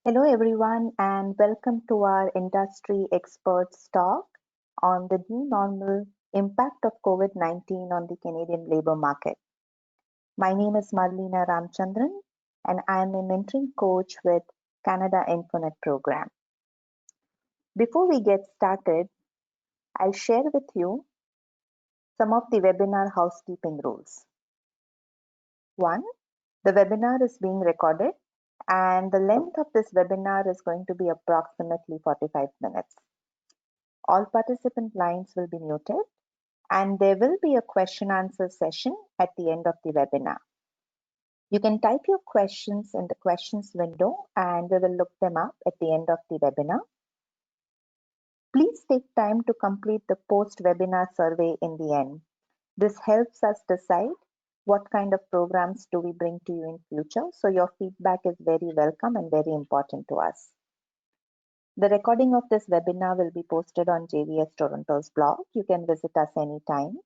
Hello, everyone, and welcome to our industry experts talk on the new normal impact of COVID-19 on the Canadian labor market. My name is Marlena Ramchandran, and I am a mentoring coach with Canada Infonet program. Before we get started, I'll share with you some of the webinar housekeeping rules. One, the webinar is being recorded, and the length of this webinar is going to be approximately 45 minutes. All participant lines will be muted, and there will be a question answer session at the end of the webinar. You can type your questions in the questions window, and we will look them up at the end of the webinar. Please take time to complete the post-webinar survey in the end. This helps us decide what kind of programs do we bring to you in future. So your feedback is very welcome and very important to us. The recording of this webinar will be posted on JVS Toronto's blog. You can visit us anytime.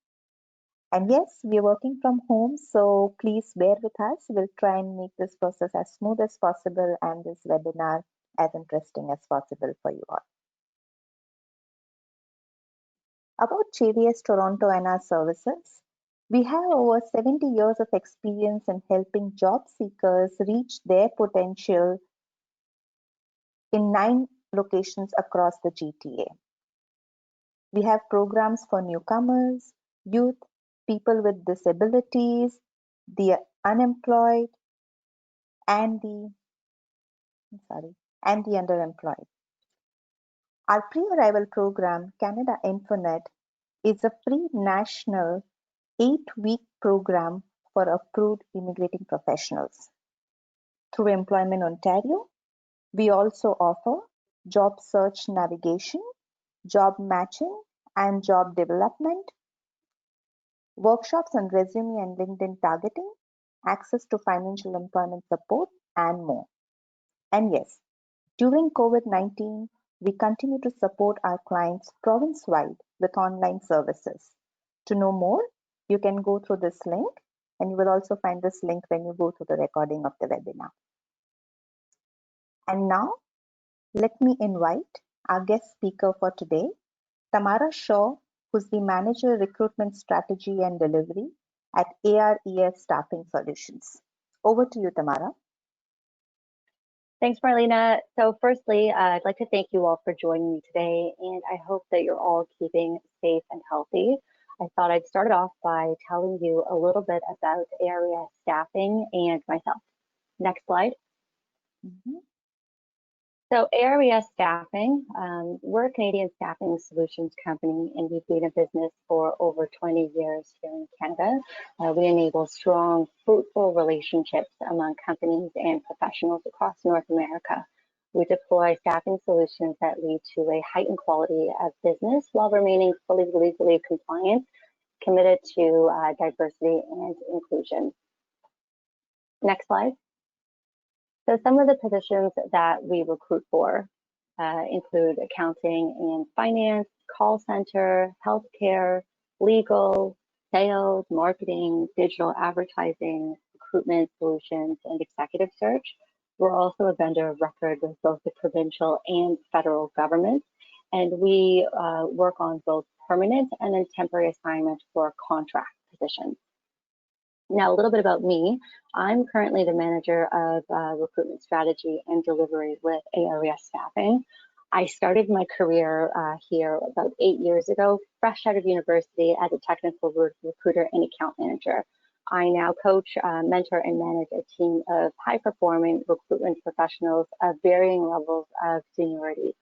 And yes, we're working from home, so please bear with us. We'll try and make this process as smooth as possible and this webinar as interesting as possible for you all. About JVS Toronto and our services, we have over 70 years of experience in helping job seekers reach their potential in 9 locations across the GTA. We have programs for newcomers, youth, people with disabilities, the unemployed, and the underemployed. Our pre-arrival program, Canada Infonet, is a free national 8-week program for approved immigrating professionals. Through Employment Ontario, we also offer job search navigation, job matching, and job development, workshops on resume and LinkedIn targeting, access to financial employment support, and more. And yes, during COVID-19, we continue to support our clients province-wide with online services. To know more, you can go through this link, and you will also find this link when you go to the recording of the webinar. And now, let me invite our guest speaker for today, Tamara Shaw, who's the Manager Recruitment Strategy and Delivery at ARES Staffing Solutions. Over to you, Tamara. Thanks, Marlena. So firstly, I'd like to thank you all for joining me today, and I hope that you're all keeping safe and healthy. I thought I'd start off by telling you a little bit about ARES Staffing and myself. Next slide. So ARES Staffing, we're a Canadian staffing solutions company, and we've been in business for over 20 years here in Canada. We enable strong, fruitful relationships among companies and professionals across North America. We deploy staffing solutions that lead to a heightened quality of business while remaining fully legally compliant, committed to diversity and inclusion. Next slide. So some of the positions that we recruit for include accounting and finance, call center, healthcare, legal, sales, marketing, digital advertising, recruitment solutions, and executive search. We're also a vendor of record with both the provincial and federal government, and we work on both permanent and then temporary assignments for contract positions. Now, a little bit about me. I'm currently the manager of recruitment strategy and delivery with ARES Staffing. I started my career here about 8 years ago, fresh out of university as a technical recruiter and account manager. I now coach, mentor, and manage a team of high-performing recruitment professionals of varying levels of seniority.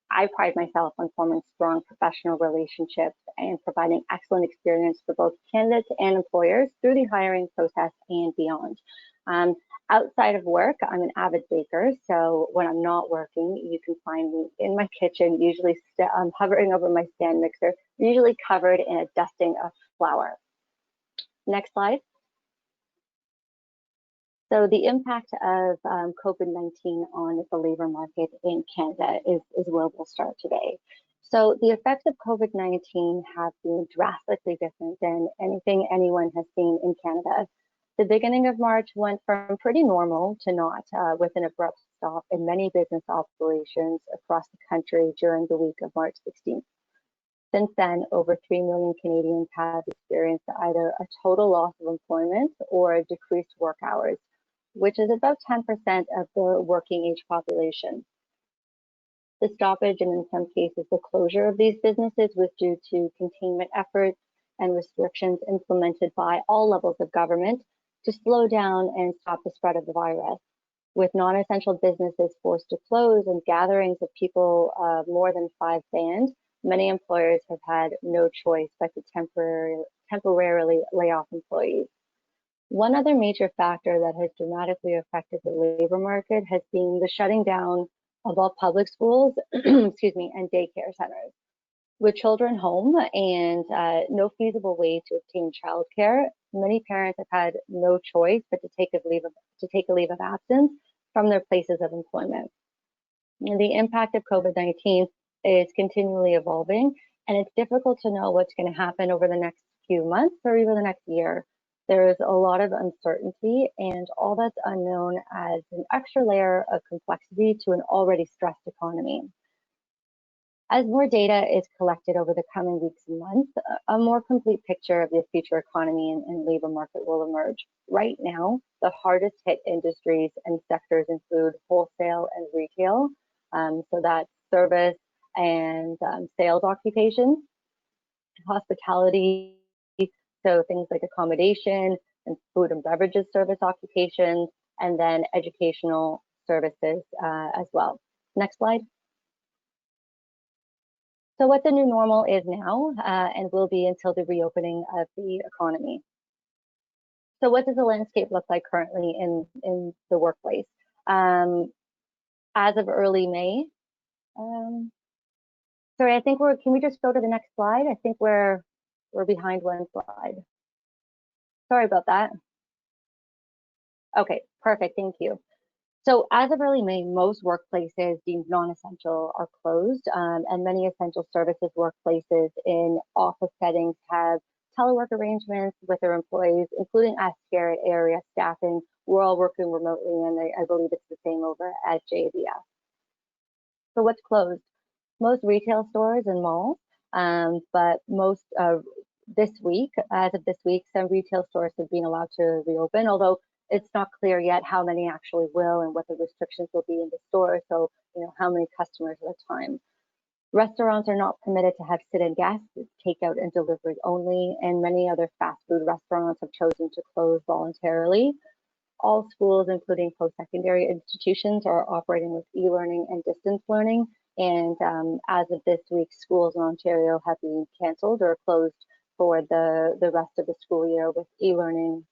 I pride myself on forming strong professional relationships and providing excellent experience for both candidates and employers through the hiring process and beyond. Outside of work, I'm an avid baker, so when I'm not working, you can find me in my kitchen, usually hovering over my stand mixer, usually covered in a dusting of flour. Next slide. So the impact of COVID-19 on the labor market in Canada is where we'll start today. So the effects of COVID-19 have been drastically different than anything anyone has seen in Canada. The beginning of March went from pretty normal to not, with an abrupt stop in many business operations across the country during the week of March 16th. Since then, over 3 million Canadians have experienced either a total loss of employment or decreased work hours, which is about 10% of the working age population. The stoppage and in some cases the closure of these businesses was due to containment efforts and restrictions implemented by all levels of government to slow down and stop the spread of the virus. With non-essential businesses forced to close and gatherings of people more than 5 banned, many employers have had no choice but to temporarily lay off employees. One other major factor that has dramatically affected the labor market has been the shutting down of all public schools, excuse me, and daycare centers. With children home and no feasible way to obtain childcare, many parents have had no choice but to take a leave of absence from their places of employment. And the impact of COVID-19 is continually evolving, and it's difficult to know what's going to happen over the next few months or even the next year. There is a lot of uncertainty, and all that's unknown adds an extra layer of complexity to an already stressed economy. As more data is collected over the coming weeks and months, a more complete picture of the future economy and labor market will emerge. Right now, the hardest hit industries and sectors include wholesale and retail, so that's service and sales occupations, hospitality, so things like accommodation and food and beverages service occupations, and then educational services as well. Next slide. So what the new normal is now and will be until the reopening of the economy. So what does the landscape look like currently in the workplace? As of early May, sorry, I think can we just go to the next slide? I think we're behind one slide. Sorry about that. Okay, perfect, thank you. So as of early May, most workplaces deemed non-essential are closed, and many essential services workplaces in office settings have telework arrangements with their employees, including us here at ARES Staffing. We're all working remotely, and I believe it's the same over at JVS. So what's closed? Most retail stores and malls, but most this week, as of this week, some retail stores have been allowed to reopen, although it's not clear yet how many actually will and what the restrictions will be in the store. So, how many customers at a time. Restaurants are not permitted to have sit-in guests, takeout and delivery only, and many other fast food restaurants have chosen to close voluntarily. All schools, including post-secondary institutions, are operating with e-learning and distance learning. And as of this week, schools in Ontario have been cancelled or closed for the rest of the school year, with e-learning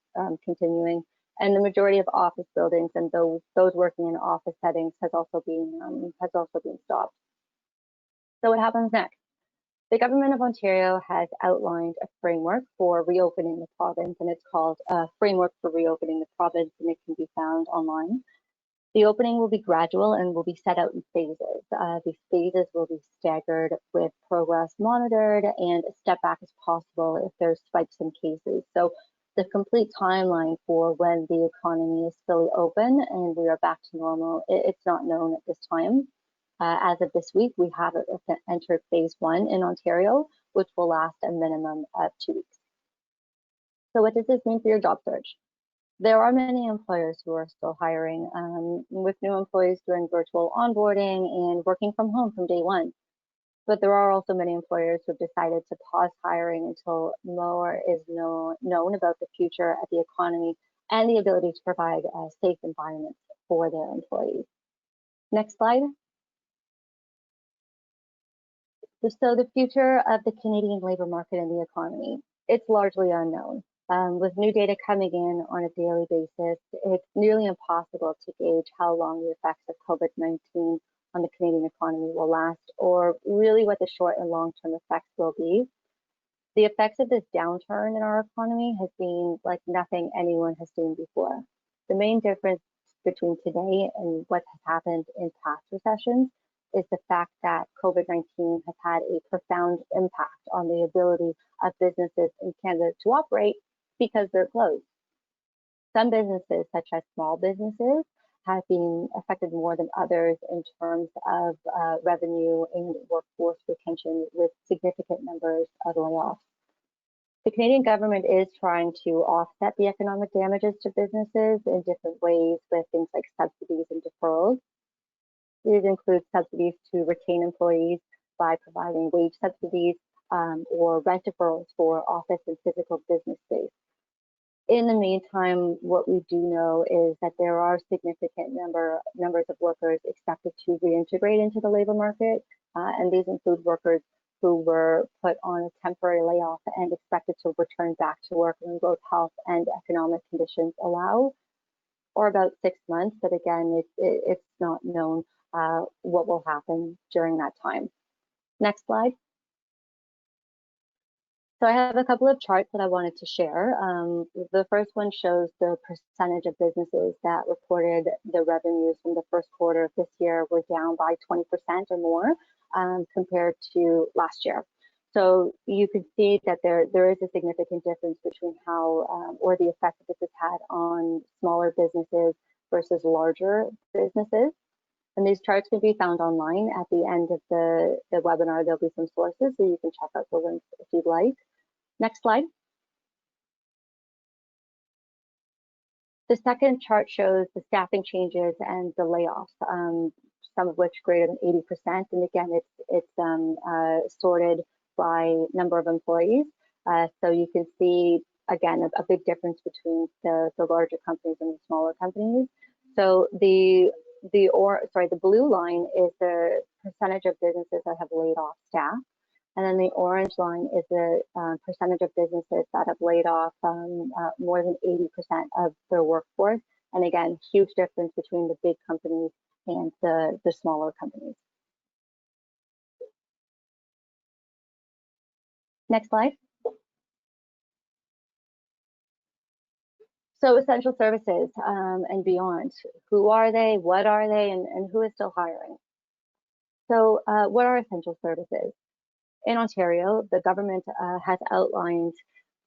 continuing. And the majority of office buildings and those working in office settings has also been stopped. So what happens next? The government of Ontario has outlined a framework for reopening the province, and it's called Framework for Reopening the Province, and it can be found online. The opening will be gradual and will be set out in phases. These phases will be staggered with progress monitored and a step back as possible if there's spikes in cases. So the complete timeline for when the economy is fully open and we are back to normal, it's not known at this time. As of this week, we have entered phase 1 in Ontario, which will last a minimum of 2 weeks. So what does this mean for your job search? There are many employers who are still hiring, with new employees doing virtual onboarding and working from home from day one. But there are also many employers who have decided to pause hiring until more is known about the future of the economy and the ability to provide a safe environment for their employees. Next slide. So the future of the Canadian labor market and the economy, it's largely unknown. With new data coming in on a daily basis, it's nearly impossible to gauge how long the effects of COVID-19 on the Canadian economy will last, or really what the short and long-term effects will be. The effects of this downturn in our economy has been like nothing anyone has seen before. The main difference between today and what has happened in past recessions is the fact that COVID-19 has had a profound impact on the ability of businesses in Canada to operate because they're closed. Some businesses, such as small businesses, have been affected more than others in terms of revenue and workforce retention, with significant numbers of layoffs. The Canadian government is trying to offset the economic damages to businesses in different ways with things like subsidies and deferrals. These include subsidies to retain employees by providing wage subsidies or rent deferrals for office and physical business space. In the meantime, what we do know is that there are significant numbers of workers expected to reintegrate into the labor market, and these include workers who were put on a temporary layoff and expected to return back to work when both health and economic conditions allow, or about 6 months. But again, it's not known what will happen during that time. Next slide. So I have a couple of charts that I wanted to share. The first one shows the percentage of businesses that reported the revenues from the first quarter of this year were down by 20% or more compared to last year. So you can see that there is a significant difference between how or the effect that this has had on smaller businesses versus larger businesses. And these charts can be found online. At the end of the webinar, there'll be some sources, so you can check out the links if you'd like. Next slide. The second chart shows the staffing changes and the layoffs, some of which greater than 80%. And again, it's sorted by number of employees. So you can see, again, a big difference between the larger companies and the smaller companies. So the blue line is the percentage of businesses that have laid off staff. And then the orange line is the percentage of businesses that have laid off more than 80% of their workforce. And again, huge difference between the big companies and the smaller companies. Next slide. So essential services and beyond. Who are they? What are they? And who is still hiring? So what are essential services? In Ontario, the government has outlined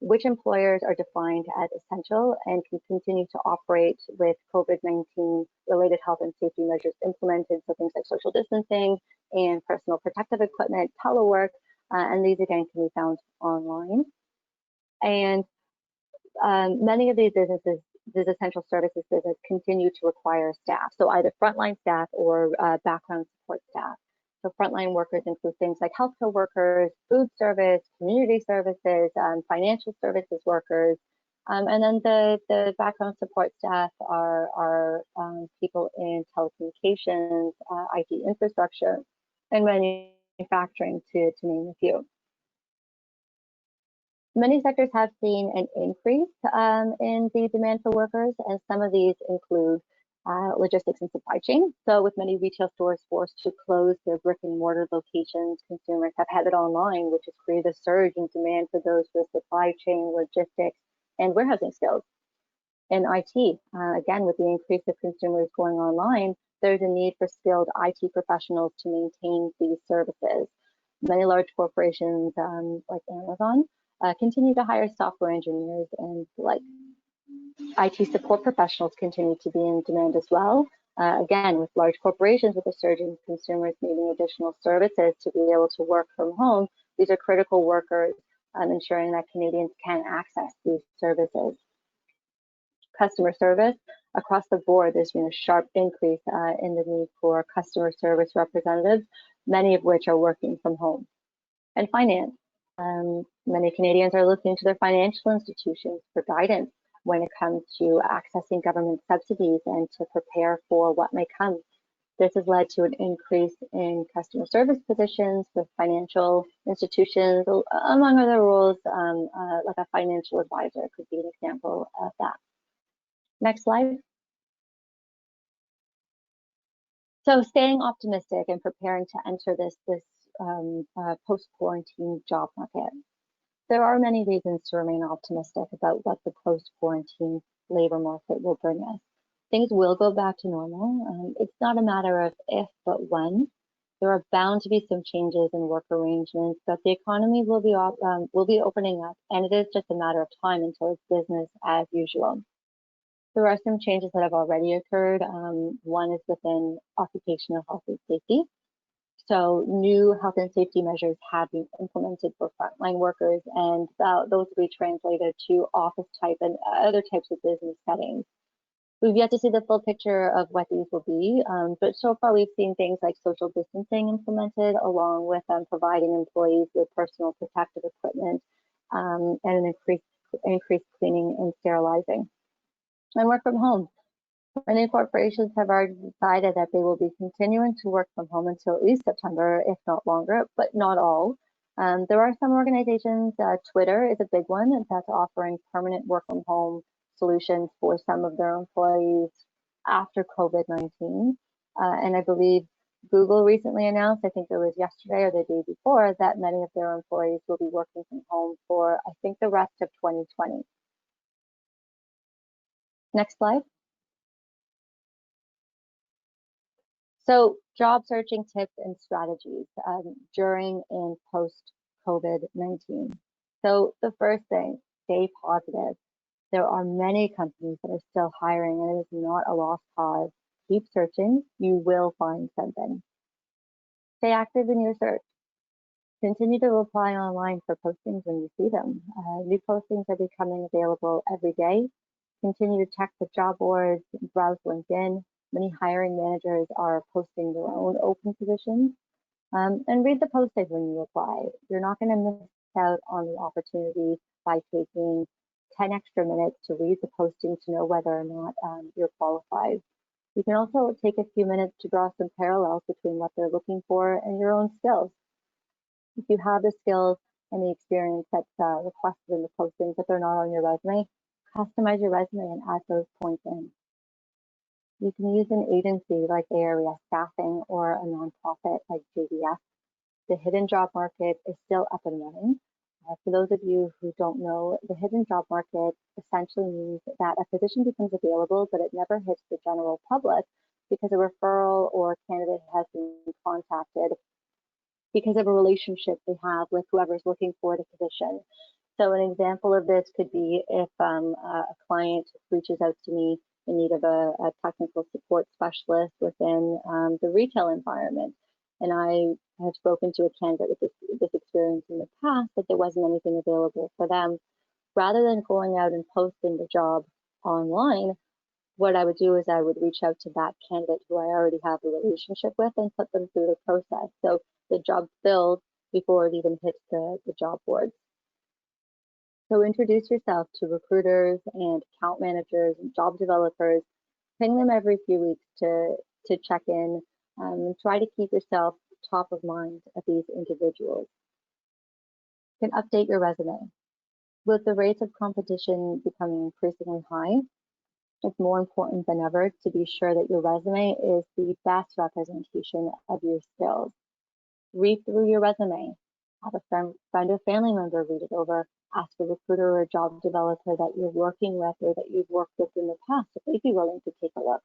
which employers are defined as essential and can continue to operate with COVID-19 related health and safety measures implemented, so things like social distancing and personal protective equipment, telework, and these again can be found online. And many of these businesses, these essential services businesses, continue to require staff, so either frontline staff or background support staff. So frontline workers include things like healthcare workers, food service, community services, financial services workers, and then the background support staff are people in telecommunications, IT infrastructure, and manufacturing, to name a few. Many sectors have seen an increase in the demand for workers, and some of these include logistics and supply chain. So with many retail stores forced to close their brick and mortar locations, consumers have headed online, which has created a surge in demand for those with supply chain, logistics, and warehousing skills. In IT, again, with the increase of consumers going online, there's a need for skilled IT professionals to maintain these services. Many large corporations like Amazon continue to hire software engineers, and like IT support professionals continue to be in demand as well. Again, with large corporations, with a surge in consumers needing additional services to be able to work from home, these are critical workers, ensuring that Canadians can access these services. Customer service, across the board, there's been a sharp increase in the need for customer service representatives, many of which are working from home. And finance. Many Canadians are looking to their financial institutions for guidance when it comes to accessing government subsidies and to prepare for what may come. This has led to an increase in customer service positions with financial institutions, among other roles, like a financial advisor could be an example of that. Next slide. So staying optimistic and preparing to enter this post-quarantine job market. There are many reasons to remain optimistic about what the post-quarantine labor market will bring us. Things will go back to normal. It's not a matter of if, but when. There are bound to be some changes in work arrangements, but the economy will be opening up, and it is just a matter of time until it's business as usual. There are some changes that have already occurred. One is within occupational health and safety. So new health and safety measures have been implemented for frontline workers, and those will be translated to office type and other types of business settings. We've yet to see the full picture of what these will be, but so far we've seen things like social distancing implemented, along with providing employees with personal protective equipment and an increased cleaning and sterilizing. And work from home. Many corporations have already decided that they will be continuing to work from home until at least September, if not longer, but not all. There are some organizations, Twitter is a big one, that's offering permanent work from home solutions for some of their employees after COVID-19. And I believe Google recently announced, I think it was yesterday or the day before, that many of their employees will be working from home for, I think, the rest of 2020. Next slide. So job searching tips and strategies during and post COVID-19. So the first thing, stay positive. There are many companies that are still hiring, and it is not a lost cause. Keep searching, you will find something. Stay active in your search. Continue to apply online for postings when you see them. New postings are becoming available every day. Continue to check the job boards, browse LinkedIn. Many hiring managers are posting their own open positions. And read the postings when you apply. You're not going to miss out on the opportunity by taking 10 extra minutes to read the posting to know whether or not you're qualified. You can also take a few minutes to draw some parallels between what they're looking for and your own skills. If you have the skills and the experience that's requested in the postings, but they're not on your resume, customize your resume and add those points in. You can use an agency like ARES Staffing or a nonprofit like JDF. The hidden job market is still up and running. For those of you who don't know, the hidden job market essentially means that a position becomes available, but it never hits the general public because a referral or candidate has been contacted because of a relationship they have with whoever's looking for the position. So an example of this could be if a client reaches out to me in need of a technical support specialist within the retail environment. And I have spoken to a candidate with this experience in the past, but there wasn't anything available for them. Rather than going out and posting the job online, what I would do is I would reach out to that candidate who I already have a relationship with and put them through the process. So the job filled before it even hits the job boards. So introduce yourself to recruiters and account managers and job developers. Ping them every few weeks to check in and try to keep yourself top of mind of these individuals. You can update your resume. With the rates of competition becoming increasingly high, it's more important than ever to be sure that your resume is the best representation of your skills. Read through your resume. Have a friend or family member read it over. Ask a recruiter or a job developer that you're working with or that you've worked with in the past if they'd be willing to take a look.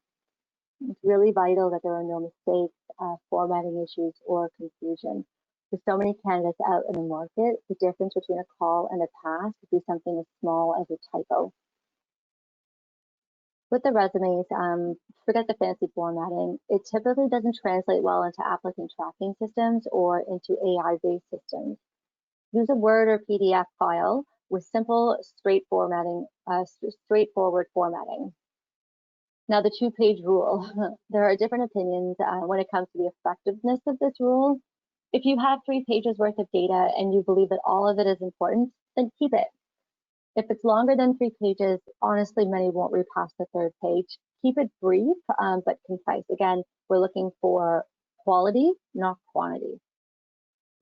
It's really vital that there are no mistakes, formatting issues, or confusion. With so many candidates out in the market, the difference between a call and a pass could be something as small as a typo. With the resumes, forget the fancy formatting. It typically doesn't translate well into applicant tracking systems or into AI-based systems. Use a Word or PDF file with simple, straightforward formatting. Now, the two-page rule. There are different opinions when it comes to the effectiveness of this rule. If you have 3 pages worth of data and you believe that all of it is important, then keep it. If it's longer than 3 pages, honestly, many won't read past the 3rd page. Keep it brief, but concise. Again, we're looking for quality, not quantity.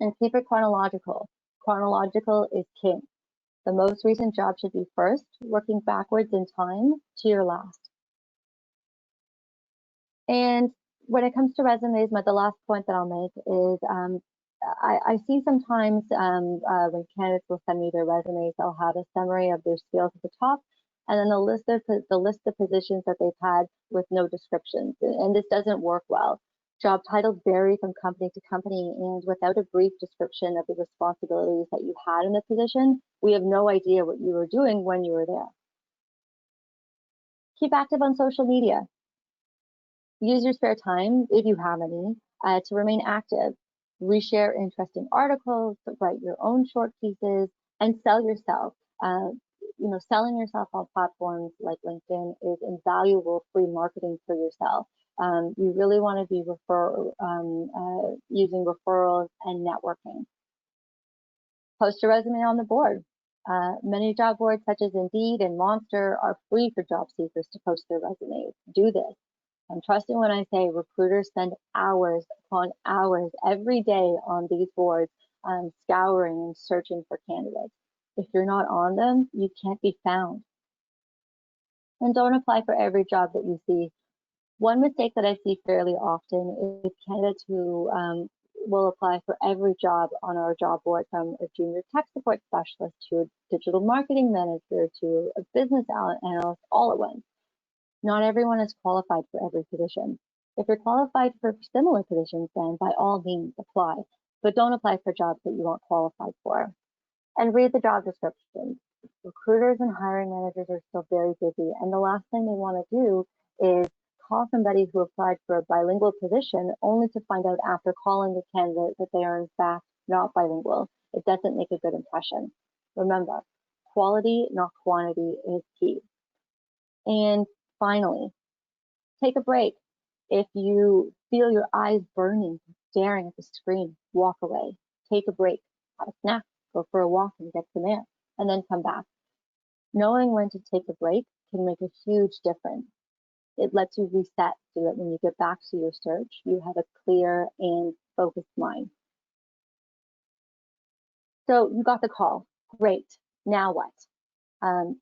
And keep it chronological. Chronological is king. The most recent job should be first, working backwards in time to your last. And when it comes to resumes, the last point that I'll make is I see sometimes when candidates will send me their resumes, they'll have a summary of their skills at the top, and then the list of positions that they've had with no descriptions. And this doesn't work well. Job titles vary from company to company, and without a brief description of the responsibilities that you had in the position, we have no idea what you were doing when you were there. Keep active on social media. Use your spare time, if you have any, to remain active. Reshare interesting articles, write your own short pieces, and sell yourself. Selling yourself on platforms like LinkedIn is invaluable free marketing for yourself. You really want to be using referrals and networking. Post your resume on the board. Many job boards such as Indeed and Monster are free for job seekers to post their resumes. Do this. And trust me when I say recruiters spend hours upon hours every day on these boards, scouring and searching for candidates. If you're not on them, you can't be found. And don't apply for every job that you see. One mistake that I see fairly often is candidates who will apply for every job on our job board, from a junior tech support specialist to a digital marketing manager to a business analyst, all at once. Not everyone is qualified for every position. If you're qualified for similar positions, then by all means apply, but don't apply for jobs that you aren't qualified for. And read the job descriptions. Recruiters and hiring managers are still very busy, and the last thing they want to do is call somebody who applied for a bilingual position only to find out after calling the candidate that they are in fact not bilingual. It doesn't make a good impression. Remember, quality, not quantity, is key. And finally, take a break. If you feel your eyes burning, staring at the screen, walk away. Take a break, have a snack, go for a walk and get some air, and then come back. Knowing when to take a break can make a huge difference. It lets you reset so that when you get back to your search, you have a clear and focused mind. So you got the call. Great. Now what?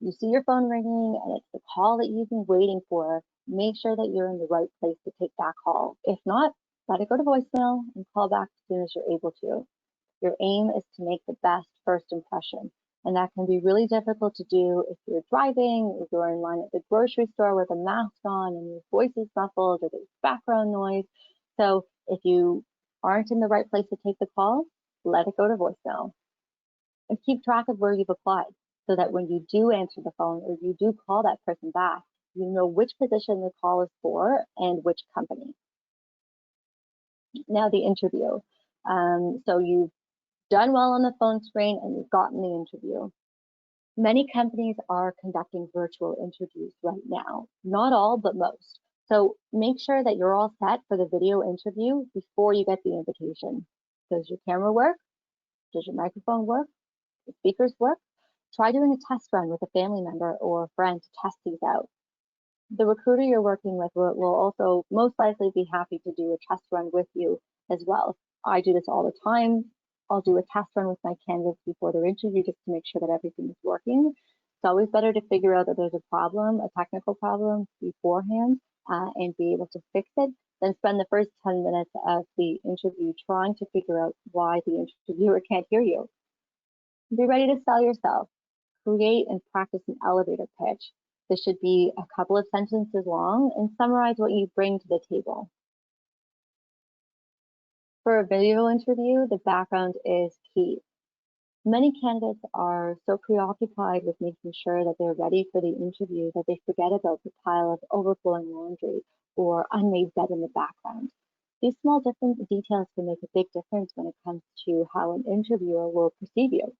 You see your phone ringing and it's the call that you've been waiting for. Make sure that you're in the right place to take that call. If not, let it go to voicemail and call back as soon as you're able to. Your aim is to make the best first impression. And that can be really difficult to do if you're driving, if you're in line at the grocery store with a mask on and your voice is muffled or there's background noise. So if you aren't in the right place to take the call, let it go to voicemail. And keep track of where you've applied so that when you do answer the phone or you do call that person back, you know which position the call is for and which company. Now the interview. So you've done well on the phone screen and you've gotten the interview. Many companies are conducting virtual interviews right now. Not all, but most. So make sure that you're all set for the video interview before you get the invitation. Does your camera work? Does your microphone work? The speakers work? Try doing a test run with a family member or a friend to test these out. The recruiter you're working with will also most likely be happy to do a test run with you as well. I do this all the time. I'll do a test run with my candidates before their interview just to make sure that everything is working. It's always better to figure out that there's a problem, a technical problem beforehand, and be able to fix it than spend the first 10 minutes of the interview trying to figure out why the interviewer can't hear you. Be ready to sell yourself. Create and practice an elevator pitch. This should be a couple of sentences long and summarize what you bring to the table. For a video interview, the background is key. Many candidates are so preoccupied with making sure that they're ready for the interview that they forget about the pile of overflowing laundry or unmade bed in the background. These small different details can make a big difference when it comes to how an interviewer will perceive you.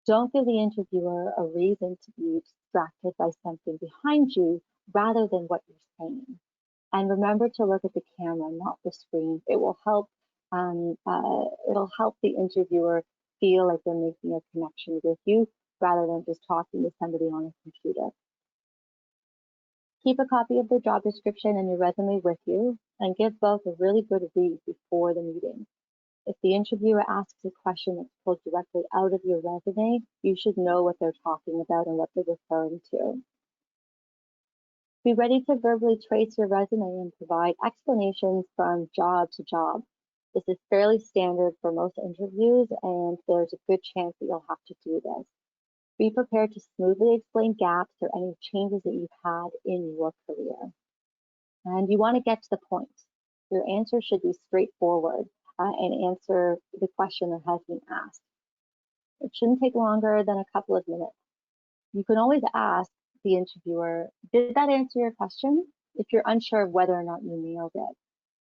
Don't give the interviewer a reason to be distracted by something behind you rather than what you're saying. And remember to look at the camera, not the screen. It will help. It'll help the interviewer feel like they're making a connection with you rather than just talking to somebody on a computer. Keep a copy of the job description and your resume with you, and give both a really good read before the meeting. If the interviewer asks a question that's pulled directly out of your resume, you should know what they're talking about and what they're referring to. Be ready to verbally trace your resume and provide explanations from job to job. This is fairly standard for most interviews, and there's a good chance that you'll have to do this. Be prepared to smoothly explain gaps or any changes that you've had in your career. And you want to get to the point. Your answer should be straightforward and answer the question that has been asked. It shouldn't take longer than a couple of minutes. You can always ask, the interviewer, did that answer your question? If you're unsure of whether or not you nailed it.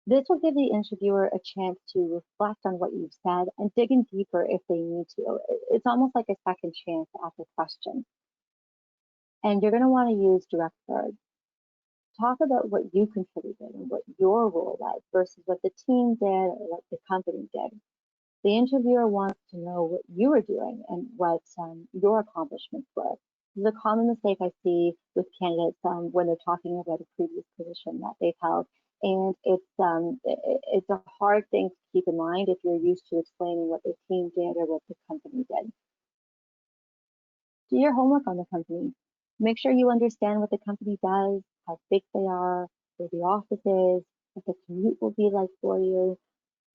This will give the interviewer a chance to reflect on what you've said and dig in deeper if they need to. It's almost like a second chance to ask a question. And you're going to want to use direct verbs. Talk about what you contributed and what your role was versus what the team did or what the company did. The interviewer wants to know what you were doing and what your accomplishments were. This is a common mistake I see with candidates when they're talking about a previous position that they've held. And it's a hard thing to keep in mind if you're used to explaining what the team did or what the company did. Do your homework on the company. Make sure you understand what the company does, how big they are, where the office is, what the commute will be like for you.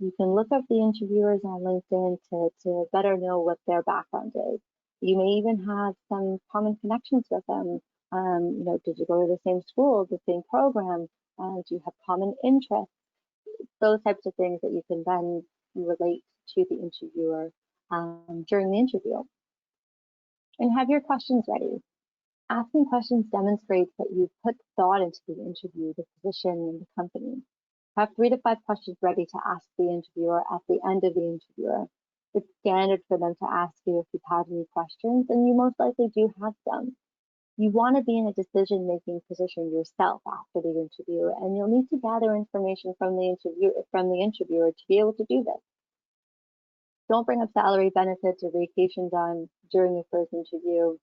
You can look up the interviewers on LinkedIn to better know what their background is. You may even have some common connections with them. Did you go to the same school, the same program? Do you have common interests? Those types of things that you can then relate to the interviewer during the interview. And have your questions ready. Asking questions demonstrates that you've put thought into the interview, the position, and the company. Have 3 to 5 questions ready to ask the interviewer at the end of the interviewer. It's standard for them to ask you if you've had any questions, and you most likely do have some. You want to be in a decision-making position yourself after the interview, and you'll need to gather information from the interviewer to be able to do this. Don't bring up salary, benefits, or vacation time during your first interview.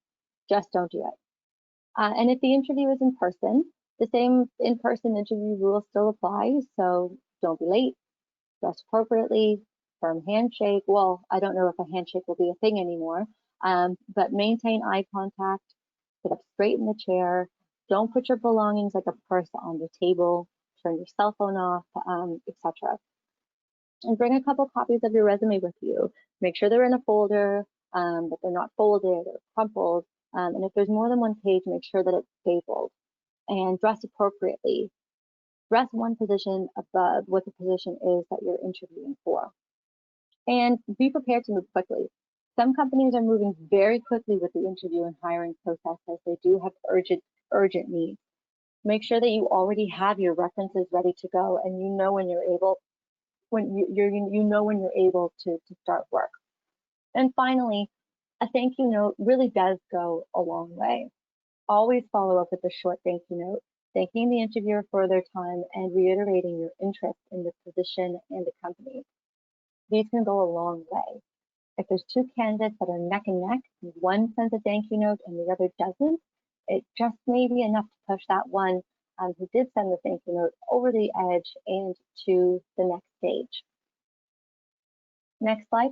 Just don't do it. And if the interview is in person, the same in-person interview rules still apply. So don't be late, dress appropriately, firm handshake. Well, I don't know if a handshake will be a thing anymore, but maintain eye contact, sit up straight in the chair. Don't put your belongings like a purse on the table, turn your cell phone off, etc. And bring a couple copies of your resume with you. Make sure they're in a folder, that they're not folded or crumpled. And if there's more than one page, make sure that it's stapled. And dress appropriately. Dress one position above what the position is that you're interviewing for. And be prepared to move quickly. Some companies are moving very quickly with the interview and hiring process as they do have urgent needs. Make sure that you already have your references ready to go and you know when you're able to start work. And finally, a thank you note really does go a long way. Always follow up with a short thank you note, thanking the interviewer for their time and reiterating your interest in the position and the company. These can go a long way. If there's 2 candidates that are neck and neck, one sends a thank you note and the other doesn't, it just may be enough to push that one who did send the thank you note over the edge and to the next stage. Next slide.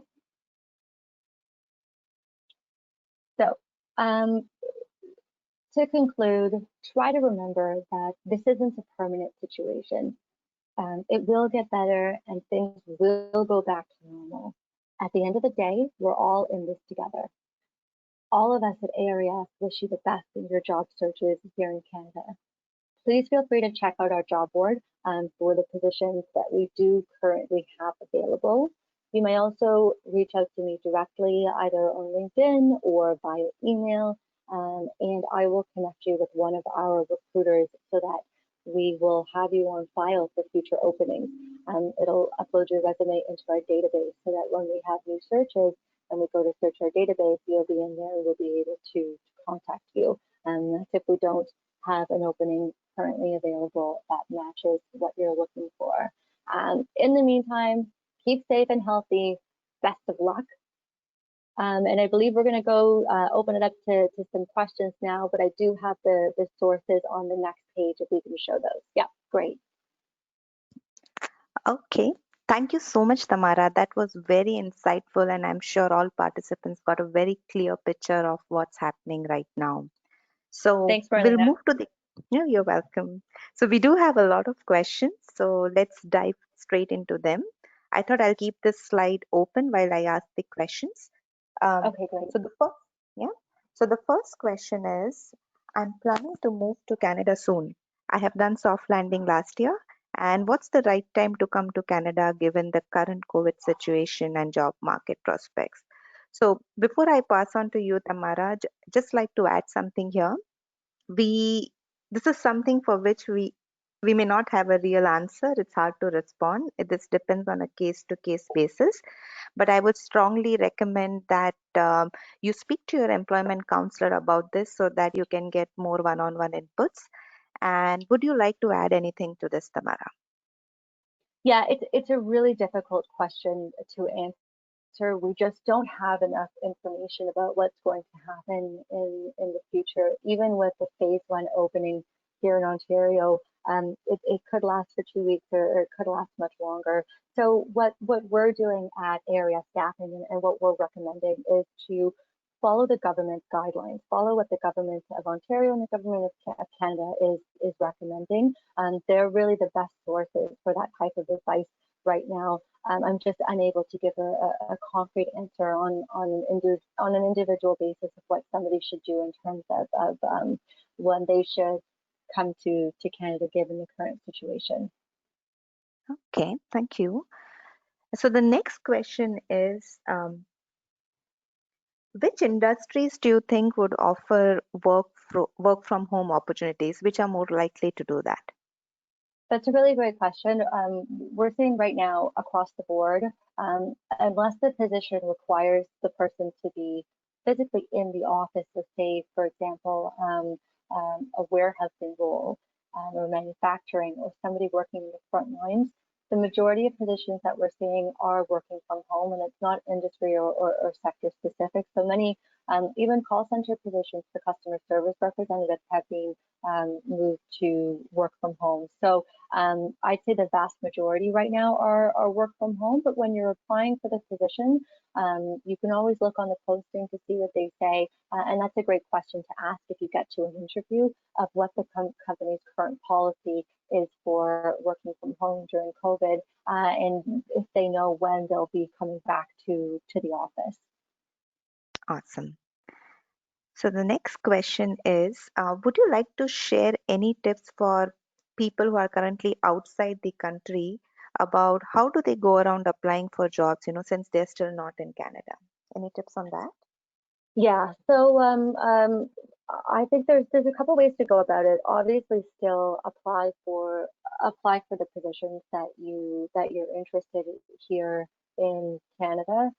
So, to conclude, try to remember that this isn't a permanent situation. It will get better and things will go back to normal. At the end of the day, we're all in this together. All of us at ARES wish you the best in your job searches here in Canada. Please feel free to check out our job board for the positions that we do currently have available. You may also reach out to me directly either on LinkedIn or via email, and I will connect you with one of our recruiters so that we will have you on file for future openings. It'll upload your resume into our database so that when we have new searches and we go to search our database, you'll be in there and we'll be able to contact you. And if we don't have an opening currently available that matches what you're looking for. In the meantime, keep safe and healthy. Best of luck. And I believe we're going to go open it up to some questions now, but I do have the sources on the next page if we can show those. Yeah, great. Okay. Thank you so much, Tamara. That was very insightful, and I'm sure all participants got a very clear picture of what's happening right now. So Thanks, we'll Marlena. move to the. Yeah, you're welcome. So we do have a lot of questions. So let's dive straight into them. I thought I'll keep this slide open while I ask the questions. Okay, great. So the first question is, I'm planning to move to Canada soon. I have done soft landing last year. And what's the right time to come to Canada given the current COVID situation and job market prospects? So before I pass on to you, Tamara, just like to add something here. we this is something for which we may not have a real answer. It's hard to respond. This depends on a case to case basis, but I would strongly recommend that you speak to your employment counselor about this so that you can get more one-on-one inputs. And would you like to add anything to this, Tamara? Yeah, it's a really difficult question to answer. We just don't have enough information about what's going to happen in the future. Even with the phase one opening here in Ontario, it could last for 2 weeks or it could last much longer. So what we're doing at ARES Staffing and what we're recommending is to follow the government guidelines, follow what the government of Ontario and the government of Canada is recommending. They're really the best sources for that type of advice right now. I'm just unable to give a concrete answer on an individual basis of what somebody should do in terms of when they should come to Canada given the current situation. Okay, thank you. So the next question is, which industries do you think would offer work from home opportunities, which are more likely to do that? That's a really great question. We're seeing right now across the board, unless the position requires the person to be physically in the office, so say, for example, a warehousing role or manufacturing or somebody working in the front lines, the majority of positions that we're seeing are working from home, and it's not industry or sector specific. So many, even call center positions for customer service representatives have been moved to work from home. So I'd say the vast majority right now are work from home, but when you're applying for the position, you can always look on the posting to see what they say. And that's a great question to ask if you get to an interview of what the company's current policy is for working from home during COVID, and if they know when they'll be coming back to the office. Awesome. So the next question is, would you like to share any tips for people who are currently outside the country about how do they go around applying for jobs, since they're still not in Canada? Any tips on that? Yeah, so I think there's a couple ways to go about it. Obviously, still apply for the positions that you're interested in here in Canada.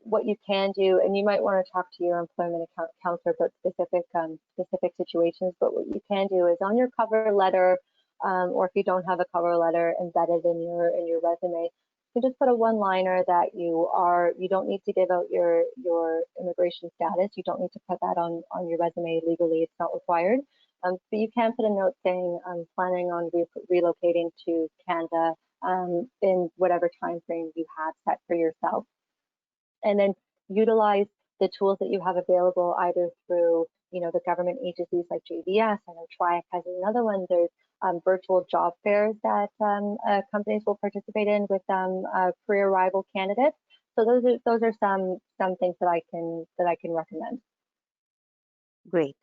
What you can do, and you might want to talk to your employment counselor about specific situations. But what you can do is on your cover letter, or if you don't have a cover letter embedded in your resume, you just put a one-liner that you don't need to give out your immigration status. You don't need to put that on your resume legally. It's not required. But you can put a note saying I'm planning on relocating to Canada in whatever time frame you have set for yourself. And then utilize the tools that you have available either through the government agencies like JVS. I know TRIAC has another one. There's virtual job fairs that companies will participate in with pre-arrival candidates. So those are some things that I can recommend. Great.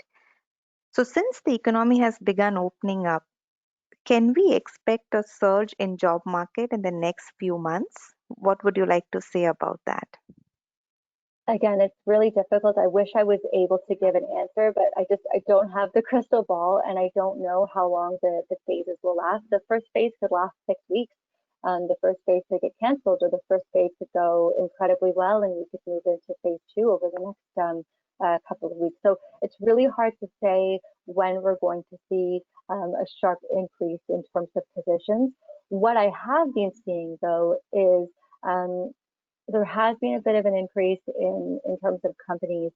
So since the economy has begun opening up, can we expect a surge in job market in the next few months? What would you like to say about that? Again, it's really difficult. I wish I was able to give an answer, but I don't have the crystal ball, and I don't know how long the phases will last. The first phase could last 6 weeks. The first phase could get canceled, or the first phase could go incredibly well, and we could move into phase two over the next couple of weeks. So it's really hard to say when we're going to see a sharp increase in terms of positions. What I have been seeing, though, is there has been a bit of an increase in terms of companies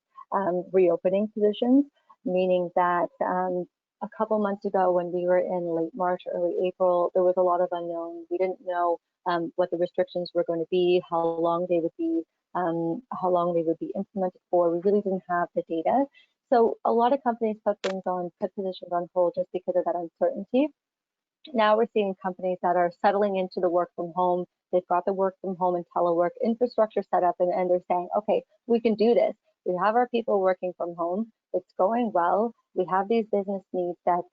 reopening positions, meaning that a couple months ago when we were in late March, early April, there was a lot of unknown. We didn't know what the restrictions were going to be, how long they would be implemented for. We really didn't have the data. So a lot of companies put positions on hold just because of that uncertainty. Now we're seeing companies that are settling into the work from home. They've got the work from home and telework infrastructure set up, and they're saying, okay, we can do this. We have our people working from home. It's going well. We have these business needs that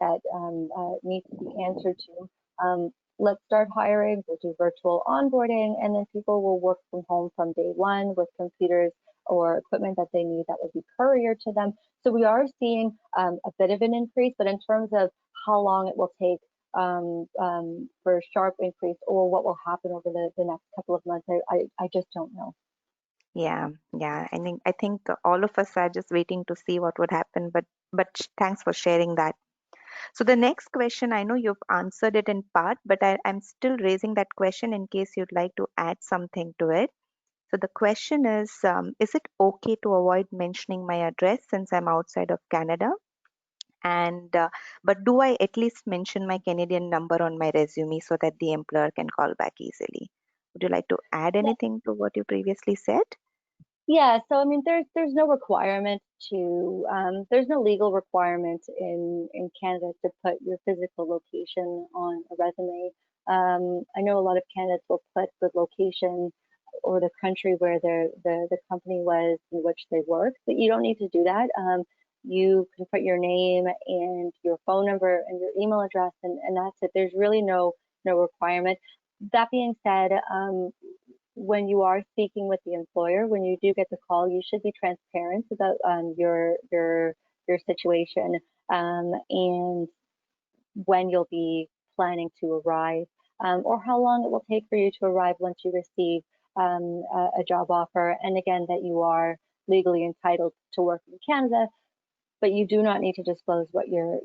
need to be answered to. Let's start hiring. We'll do virtual onboarding, and then people will work from home from day one with computers or equipment that they need that would be couriered to them. So we are seeing a bit of an increase, but in terms of how long it will take for a sharp increase or what will happen over the next couple of months, I just don't know. Yeah, yeah. I think all of us are just waiting to see what would happen, but thanks for sharing that. So the next question, I know you've answered it in part, but I'm still raising that question in case you'd like to add something to it. So the question is it okay to avoid mentioning my address since I'm outside of Canada? And but do I at least mention my Canadian number on my resume so that the employer can call back easily? Would you like to add anything to what you previously said? Yeah, so I mean, there's no requirement to there's no legal requirement in Canada to put your physical location on a resume. I know a lot of candidates will put the location or the country where the company was in which they work, but you don't need to do that. You can put your name and your phone number and your email address, and that's it. There's really no requirement. That being said, when you are speaking with the employer, when you do get the call, you should be transparent about your situation and when you'll be planning to arrive, or how long it will take for you to arrive once you receive a job offer. And again, that you are legally entitled to work in Canada, but you do not need to disclose what your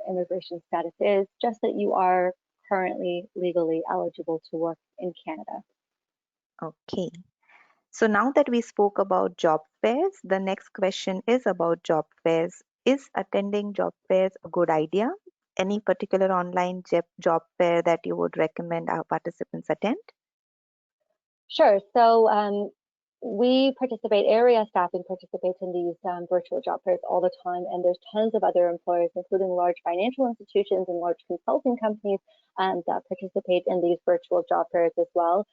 immigration status is, just that you are currently legally eligible to work in Canada. Okay. So now that we spoke about job fairs, the next question is about job fairs. Is attending job fairs a good idea? Any particular online job fair that you would recommend our participants attend? Sure. So we participate, ARES staffing participates in these virtual job fairs all the time, and there's tons of other employers, including large financial institutions and large consulting companies that participate in these virtual job fairs as well.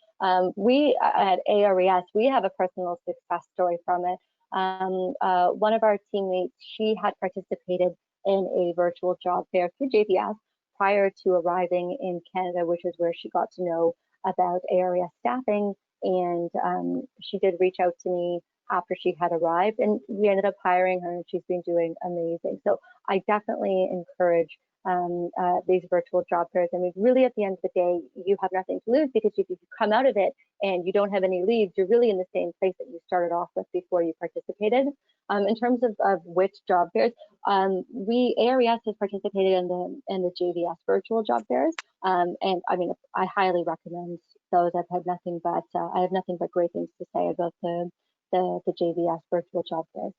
We at ARES, we have a personal success story from it. One of our teammates, she had participated in a virtual job fair through JBS prior to arriving in Canada, which is where she got to know about ARES staffing. And she did reach out to me after she had arrived, and we ended up hiring her, and she's been doing amazing. So I definitely encourage these virtual job fairs. I mean, really, at the end of the day, you have nothing to lose, because if you come out of it and you don't have any leads, you're really in the same place that you started off with before you participated. In terms of which job fairs, ARES has participated in the JVS virtual job fairs, and I mean, I highly recommend those. I have nothing but great things to say about the JVS virtual job fairs.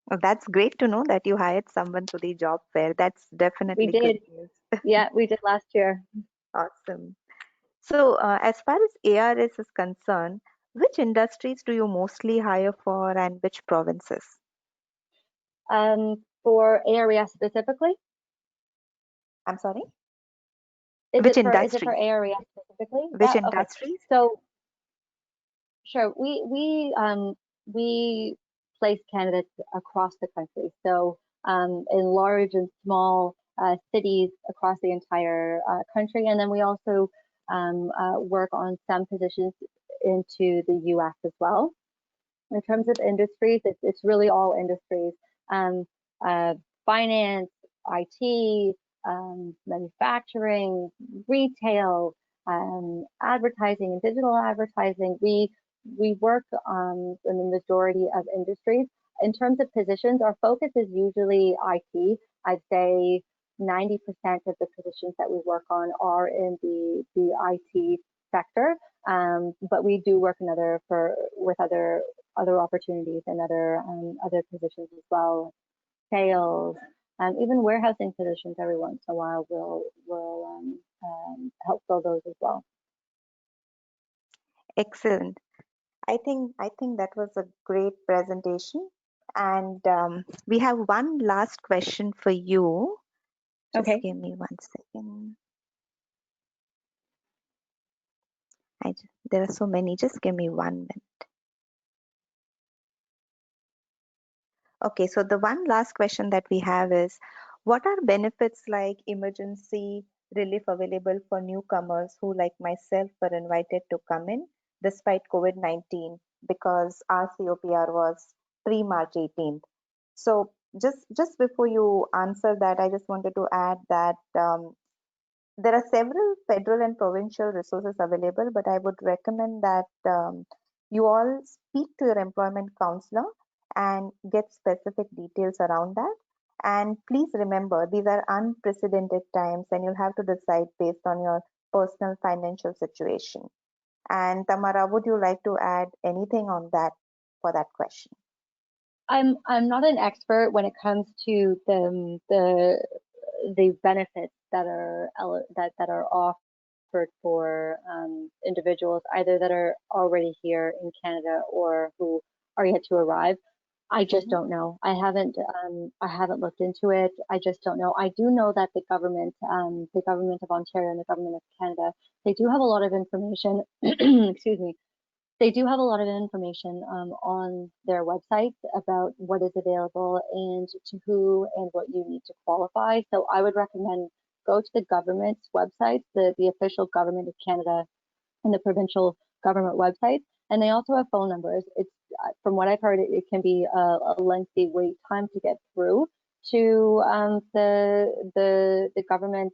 Oh, that's great to know that you hired someone to the job fair. That's We definitely good did, news. yeah, we did last year. Awesome. So, as far as ARS is concerned, which industries do you mostly hire for and which provinces? For ARES specifically, I'm sorry? is Which it for industries? ARES specifically? Which Okay, industries? so sure. We place candidates across the country. So in large and small cities across the entire country, and then we also work on some positions into the U.S. as well. In terms of industries, it's really all industries: um, uh, finance, IT, manufacturing, retail, advertising, and digital advertising. We work in the majority of industries. In terms of positions, our focus is usually IT. I'd say 90% of the positions that we work on are in the IT sector, but we do work with other opportunities and other positions as well, sales, even warehousing positions. Every once in a while, we'll help fill those as well. Excellent. I think that was a great presentation. And we have one last question for you. Just Okay. give me 1 second. There are so many. Just give me 1 minute. Okay, so the one last question that we have is, what are benefits like emergency relief available for newcomers who, like myself, were invited to come in despite COVID-19? because our COPR was pre-March 18th. So just before you answer that, I just wanted to add that there are several federal and provincial resources available, but I would recommend that you all speak to your employment counselor and get specific details around that. And please remember, these are unprecedented times, and you'll have to decide based on your personal financial situation. And Tamara, would you like to add anything on that for that question? I'm not an expert when it comes to the benefits that are offered for individuals either that are already here in Canada or who are yet to arrive. I just don't know. I haven't looked into it. I just don't know. I do know that the government of Ontario and the government of Canada, they do have a lot of information. Excuse me. They do have a lot of information on their websites about what is available and to who and what you need to qualify. So I would recommend go to the government's websites, the official government of Canada and the provincial government websites, and they also have phone numbers. It's from what I've heard, it can be a lengthy wait time to get through to the government,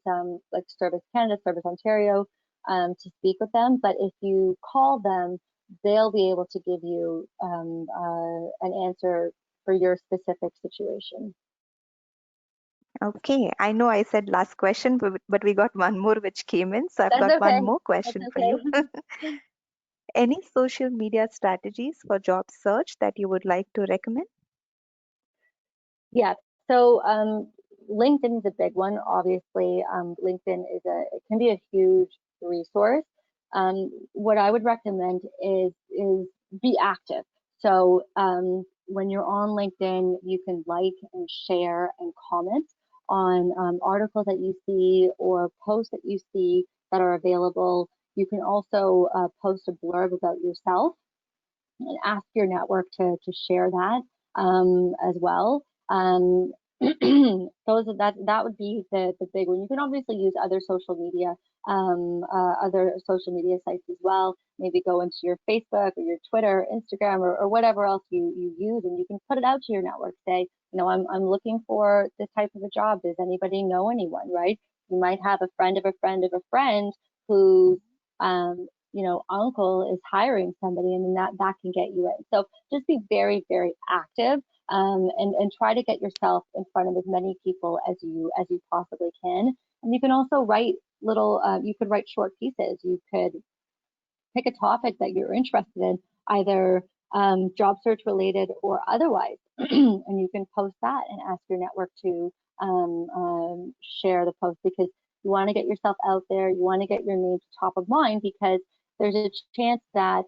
like Service Canada, Service Ontario, to speak with them. But if you call them, they'll be able to give you an answer for your specific situation. Okay, I know I said last question, but we got one more which came in. So I've That's got okay. one more question for you. Any social media strategies for job search that you would like to recommend? Yeah, so LinkedIn is a big one. Obviously, LinkedIn it can be a huge resource. What I would recommend is be active. So when you're on LinkedIn, you can like and share and comment on articles that you see or posts that you see that are available. You can also post a blurb about yourself and ask your network to share that as well. That would be the big one. You can obviously use other social media sites as well. Maybe go into your Facebook or your Twitter, Instagram, or whatever else you use, and you can put it out to your network. Say, I'm looking for this type of a job. Does anybody know anyone? Right? You might have a friend of a friend of a friend who uncle is hiring somebody, and then that can get you in. So just be very, very active, and try to get yourself in front of as many people as you possibly can. And you can also write you could write short pieces. You could pick a topic that you're interested in, either job search related or otherwise, and you can post that and ask your network to share the post, because you want to get yourself out there. You want to get your name top of mind, because there's a chance that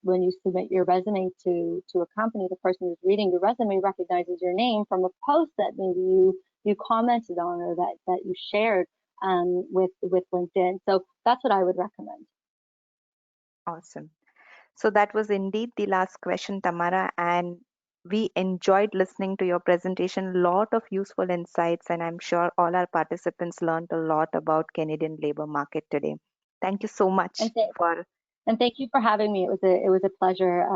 when you submit your resume to a company, the person who's reading your resume recognizes your name from a post that maybe you commented on or that you shared with LinkedIn. So that's what I would recommend. Awesome. So that was indeed the last question, Tamara, and we enjoyed listening to your presentation. A lot of useful insights, and I'm sure all our participants learned a lot about Canadian labor market today. Thank you so much and thank you for having me. It was a pleasure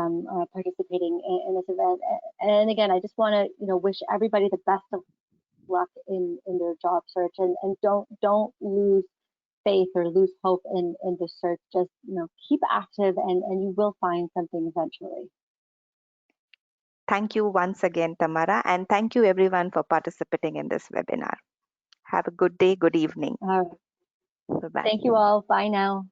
participating in this event. And again, I just want to wish everybody the best of luck in their job search, and don't lose faith or lose hope in the search. Just keep active, and you will find something eventually. Thank you once again, Tamara, and thank you everyone for participating in this webinar. Have a good day, good evening. All right. Bye-bye. Thank you all. Bye now.